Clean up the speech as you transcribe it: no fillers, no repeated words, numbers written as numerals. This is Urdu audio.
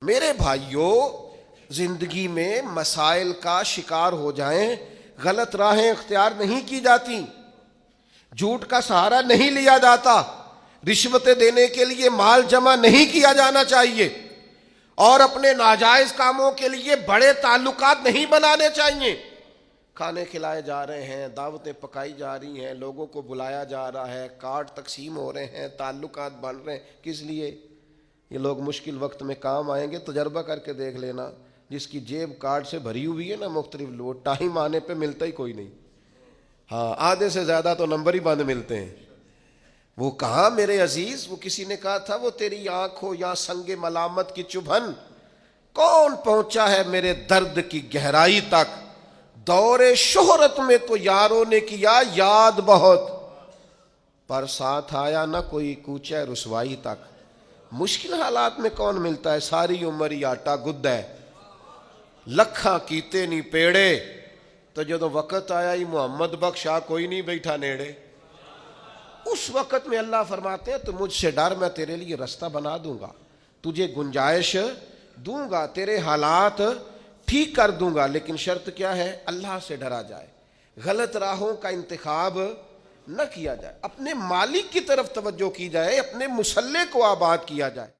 میرے بھائیوں، زندگی میں مسائل کا شکار ہو جائیں، غلط راہیں اختیار نہیں کی جاتی، جھوٹ کا سہارا نہیں لیا جاتا، رشوتیں دینے کے لیے مال جمع نہیں کیا جانا چاہیے، اور اپنے ناجائز کاموں کے لیے بڑے تعلقات نہیں بنانے چاہیے۔ کھانے کھلائے جا رہے ہیں، دعوتیں پکائی جا رہی ہیں، لوگوں کو بلایا جا رہا ہے، کارڈ تقسیم ہو رہے ہیں، تعلقات بن رہے ہیں، کس لیے؟ یہ لوگ مشکل وقت میں کام آئیں گے۔ تجربہ کر کے دیکھ لینا، جس کی جیب کارڈ سے بھری ہوئی ہے نا مختلف لوگ، ٹائم آنے پہ ملتا ہی کوئی نہیں۔ ہاں، آدھے سے زیادہ تو نمبر ہی بند ملتے ہیں۔ وہ کہاں میرے عزیز، وہ کسی نے کہا تھا، وہ تیری آنکھ ہو یا سنگ ملامت کی چبھن، کون پہنچا ہے میرے درد کی گہرائی تک؟ دور شہرت میں تو یاروں نے کیا یاد بہت، پر ساتھ آیا نہ کوئی کوچہ رسوائی تک۔ مشکل حالات میں کون ملتا ہے؟ ساری عمر ہی آٹا گد ہے، لکھاں کیتے نہیں پیڑے، تو جدو وقت آیا ہی محمد بخشا کوئی نہیں بیٹھا نیڑے۔ اس وقت میں اللہ فرماتے ہیں تو مجھ سے ڈر، میں تیرے لیے رستہ بنا دوں گا، تجھے گنجائش دوں گا، تیرے حالات ٹھیک کر دوں گا، لیکن شرط کیا ہے؟ اللہ سے ڈرا جائے، غلط راہوں کا انتخاب نہ کیا جائے، اپنے مالک کی طرف توجہ کی جائے، اپنے مسلح کو آباد کیا جائے۔